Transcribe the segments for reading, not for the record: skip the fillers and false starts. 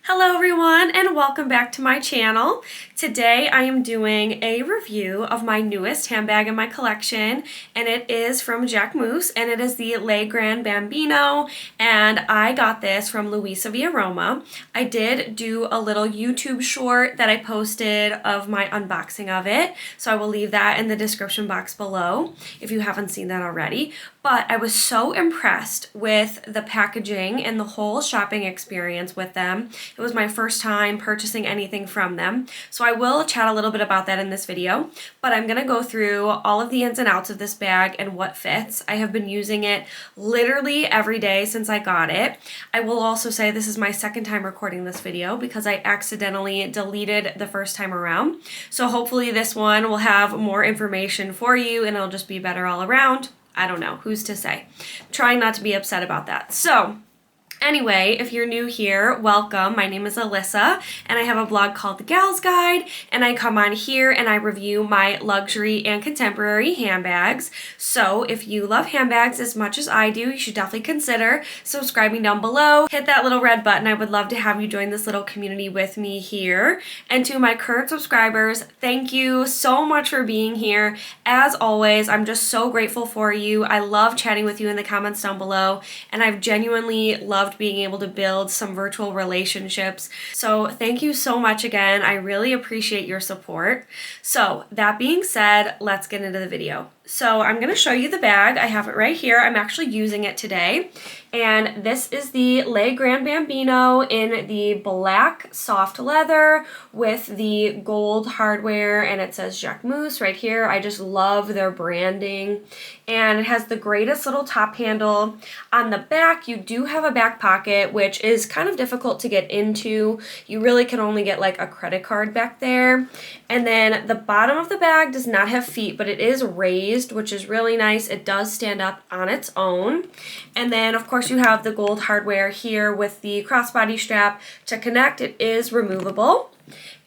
Hello everyone and welcome back to my channel. Today I am doing a review of my newest handbag in my collection, and it is from Jacquemus and it is the Grand Bambino, and I got this from Luisaviaroma. I did do a little YouTube short that I posted of my unboxing of it, so I will leave that in the description box below if you haven't seen that already. But I was so impressed with the packaging and the whole shopping experience with them. It was my first time purchasing anything from them, so I will chat a little bit about that in this video, but I'm going to go through all of the ins and outs of this bag and what fits. I have been using it literally every day since I got it. I will also say this is my second time recording this video because I accidentally deleted the first time around, so hopefully this one will have more information for you and it'll just be better all around. I don't know, who's to say? I'm trying not to be upset about that. So anyway, if you're new here, welcome. My name is Alyssa, and I have a blog called The Gal's Guide, and I come on here and I review my luxury and contemporary handbags. So if you love handbags as much as I do, you should definitely consider subscribing down below. Hit that little red button. I would love to have you join this little community with me here. And to my current subscribers, thank you so much for being here. As always, I'm just so grateful for you. I love chatting with you in the comments down below, and I've genuinely loved being able to build some virtual relationships. So thank you so much again. I really appreciate your support. So that being said, let's get into the video. So I'm going to show you the bag. I have it right here. I'm actually using it today. And this is the Grand Bambino in the black soft leather with the gold hardware, and it says Jacquemus right here. I just love their branding. And it has the greatest little top handle. On the back, you do have a back pocket, which is kind of difficult to get into. You really can only get like a credit card back there. And then the bottom of the bag does not have feet, but it is raised, which is really nice. It does stand up on its own. And then of course you have the gold hardware here with the crossbody strap to connect. It is removable.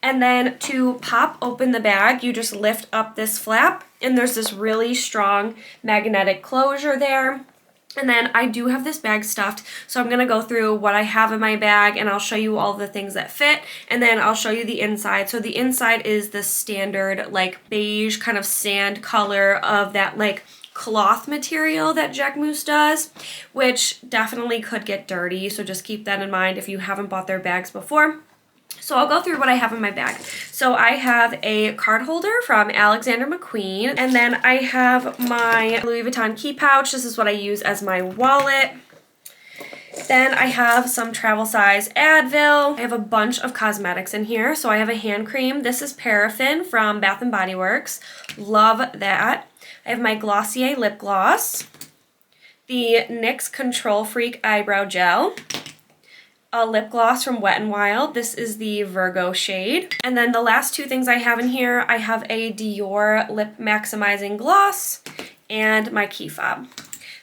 And then to pop open the bag, you just lift up this flap, and there's this really strong magnetic closure there. And then I do have this bag stuffed, so I'm going to go through what I have in my bag, and I'll show you all the things that fit, and then I'll show you the inside. So the inside is the standard like beige kind of sand color of that like cloth material that Jacquemus does, which definitely could get dirty, so just keep that in mind if you haven't bought their bags before. So I'll go through what I have in my bag. So I have a card holder from Alexander McQueen, and then I have my Louis Vuitton key pouch. This is what I use as my wallet. Then I have some travel size Advil. I have a bunch of cosmetics in here. So I have a hand cream. This is Paraffin from Bath & Body Works. Love that. I have my Glossier lip gloss. The NYX Control Freak eyebrow gel. A lip gloss from Wet n Wild. This is the Virgo shade. And then the last two things I have in here, I have a Dior lip maximizing gloss and my key fob.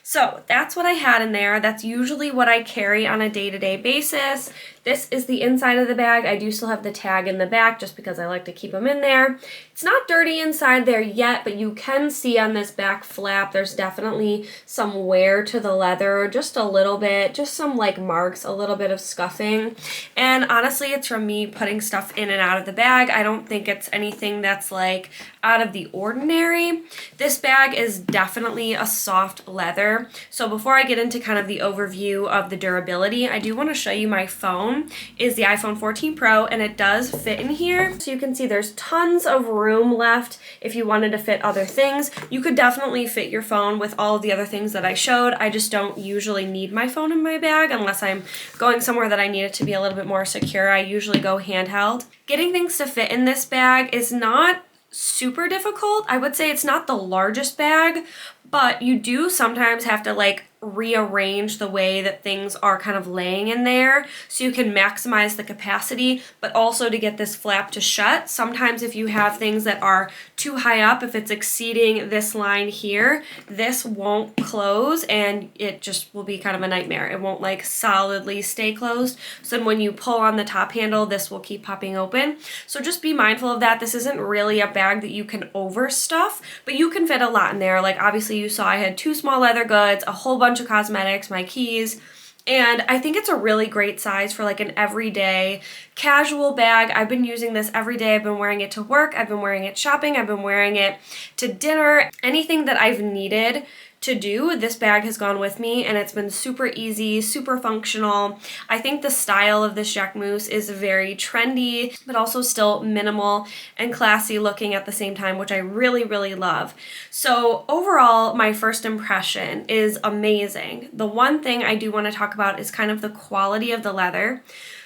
So that's what I had in there. That's usually what I carry on a day-to-day basis. This is the inside of the bag. I do still have the tag in the back just because I like to keep them in there. It's not dirty inside there yet, but you can see on this back flap there's definitely some wear to the leather, just a little bit, just some like marks, a little bit of scuffing. And honestly, it's from me putting stuff in and out of the bag. I don't think it's anything that's like out of the ordinary. This bag is definitely a soft leather. So before I get into kind of the overview of the durability, I do want to show you my phone. Is the iPhone 14 Pro, and it does fit in here. So you can see there's tons of room left if you wanted to fit other things. You could definitely fit your phone with all of the other things that I showed. I just don't usually need my phone in my bag unless I'm going somewhere that I need it to be a little bit more secure. I usually go handheld. Getting things to fit in this bag is not super difficult. I would say it's not the largest bag, but you do sometimes have to like rearrange the way that things are kind of laying in there so you can maximize the capacity, but also to get this flap to shut. Sometimes if you have things that are too high up, if it's exceeding this line here, this won't close and it just will be kind of a nightmare. It won't like solidly stay closed. So then when you pull on the top handle, this will keep popping open. So just be mindful of that. This isn't really a bag that you can overstuff, but you can fit a lot in there. Like obviously you saw I had two small leather goods, a whole bunch of cosmetics, my keys, And I think it's a really great size for like an everyday casual bag. I've been using this every day. I've been wearing it to work. I've been wearing it shopping. I've been wearing it to dinner. Anything that I've needed to do, this bag has gone with me, and it's been super easy, super functional. I think the style of this Jacquemus is very trendy, but also still minimal and classy looking at the same time, which I really, really love. So overall, my first impression is amazing. The one thing I do want to talk about is kind of the quality of the leather.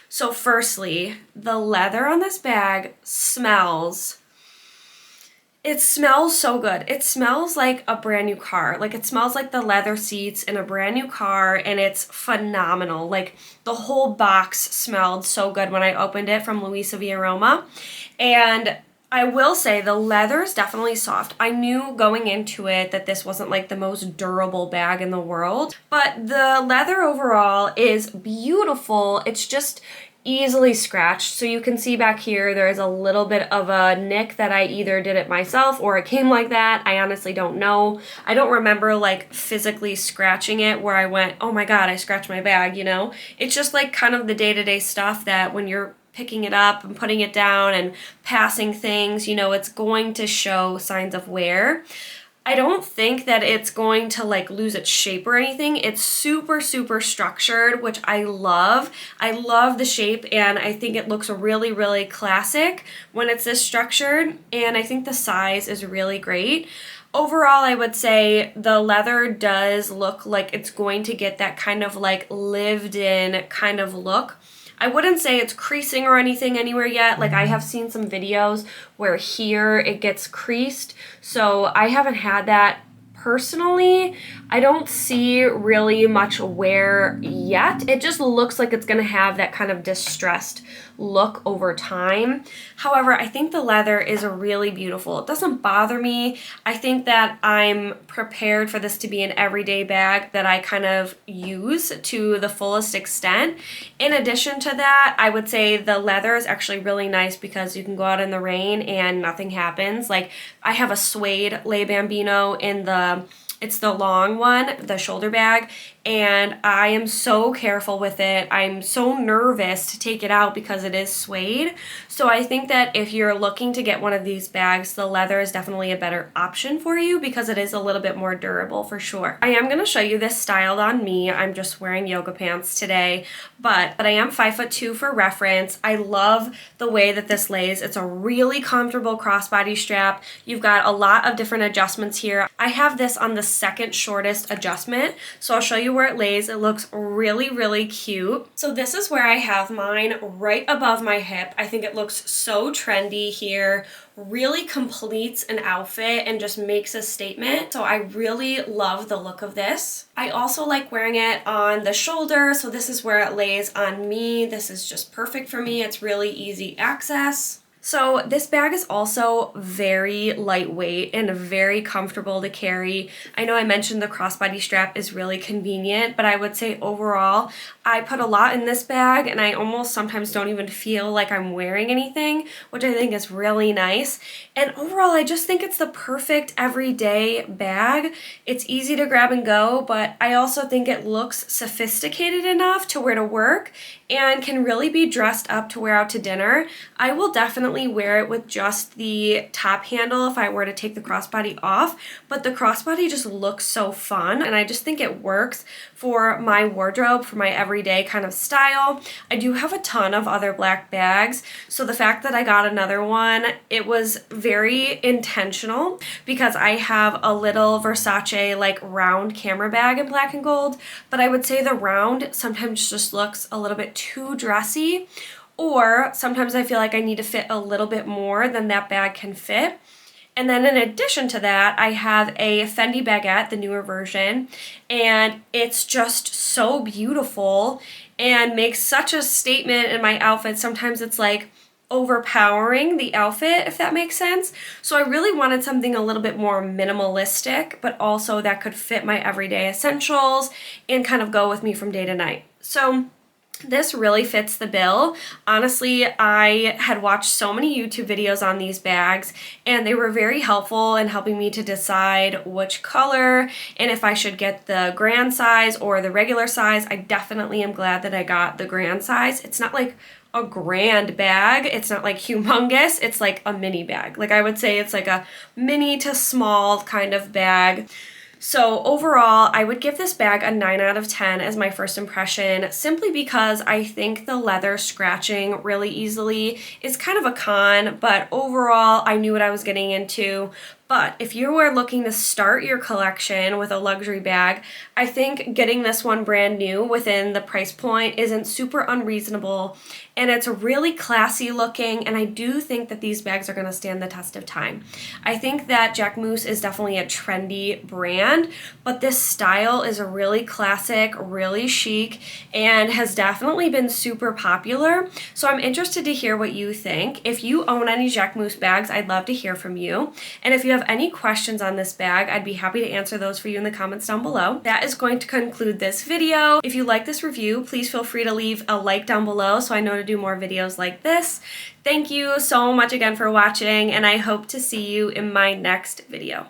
So firstly, the leather on this bag smells so good. It smells like a brand new car. Like, it smells like the leather seats in a brand new car, and it's phenomenal. Like, the whole box smelled so good when I opened it from Luisaviaroma. And I will say the leather is definitely soft. I knew going into it that this wasn't like the most durable bag in the world, but the leather overall is beautiful. It's just easily scratched. So you can see back here there is a little bit of a nick that I either did it myself or it came like that. I honestly don't know. I don't remember like physically scratching it where I went, oh my god, I scratched my bag, you know? It's just like kind of the day-to-day stuff that when you're picking it up and putting it down and passing things, you know, it's going to show signs of wear. I don't think that it's going to like lose its shape or anything. It's super, super structured, which I love. I love the shape, and I think it looks really, really classic when it's this structured, and I think the size is really great. Overall, I would say the leather does look like it's going to get that kind of like lived in kind of look. I wouldn't say it's creasing or anything anywhere yet. Like, I have seen some videos where here it gets creased, so I haven't had that personally. I don't see really much wear yet. It just looks like it's going to have that kind of distressed look over time. However, I think the leather is really beautiful. It doesn't bother me. I think that I'm prepared for this to be an everyday bag that I kind of use to the fullest extent. In addition to that, I would say the leather is actually really nice because you can go out in the rain and nothing happens. Like, I have a suede Grand Bambino in it's the long one, the shoulder bag, and I am so careful with it. I'm so nervous to take it out because it is suede. So I think that if you're looking to get one of these bags, the leather is definitely a better option for you because it is a little bit more durable for sure. I am going to show you this styled on me. I'm just wearing yoga pants today, but I am 5'2" for reference. I love the way that this lays. It's a really comfortable crossbody strap. You've got a lot of different adjustments here. I have this on the second shortest adjustment, so I'll show you where it lays. It looks really, really cute. So this is where I have mine right above my hip. I think it looks so trendy here. Really completes an outfit and just makes a statement. So I really love the look of this. I also like wearing it on the shoulder. So this is where it lays on me. This is just perfect for me. It's really easy access. So this bag is also very lightweight and very comfortable to carry. I know I mentioned the crossbody strap is really convenient, but I would say overall, I put a lot in this bag and I almost sometimes don't even feel like I'm wearing anything, which I think is really nice. And overall, I just think it's the perfect everyday bag. It's easy to grab and go, but I also think it looks sophisticated enough to wear to work and can really be dressed up to wear out to dinner. I will definitely wear it with just the top handle if I were to take the crossbody off, but the crossbody just looks so fun, and I just think it works for my wardrobe, for my everyday kind of style. I do have a ton of other black bags, so the fact that I got another one, it was very intentional because I have a little Versace like round camera bag in black and gold, but I would say the round sometimes just looks a little bit too dressy, or sometimes I feel like I need to fit a little bit more than that bag can fit. And then in addition to that, I have a Fendi baguette, the newer version, and it's just so beautiful and makes such a statement in my outfit. Sometimes it's like overpowering the outfit, if that makes sense. So I really wanted something a little bit more minimalistic, but also that could fit my everyday essentials and kind of go with me from day to night. So This really fits the bill. Honestly, I had watched so many YouTube videos on these bags, and they were very helpful in helping me to decide which color and if I should get the grand size or the regular size. I definitely am glad that I got the grand size. It's not like a grand bag. It's not like humongous. It's like a mini bag. Like I would say it's like a mini to small kind of bag. So overall, I would give this bag a 9 out of 10 as my first impression, simply because I think the leather scratching really easily is kind of a con, but overall, I knew what I was getting into. But if you were looking to start your collection with a luxury bag, I think getting this one brand new within the price point isn't super unreasonable, and it's really classy looking, and I do think that these bags are going to stand the test of time. I think that Jacquemus is definitely a trendy brand, but this style is a really classic, really chic, and has definitely been super popular. So I'm interested to hear what you think. If you own any Jacquemus bags, I'd love to hear from you. And if you have any questions on this bag, I'd be happy to answer those for you in the comments down below. That is going to conclude this video. If you like this review, please feel free to leave a like down below so I know to do more videos like this. Thank you so much again for watching, and I hope to see you in my next video.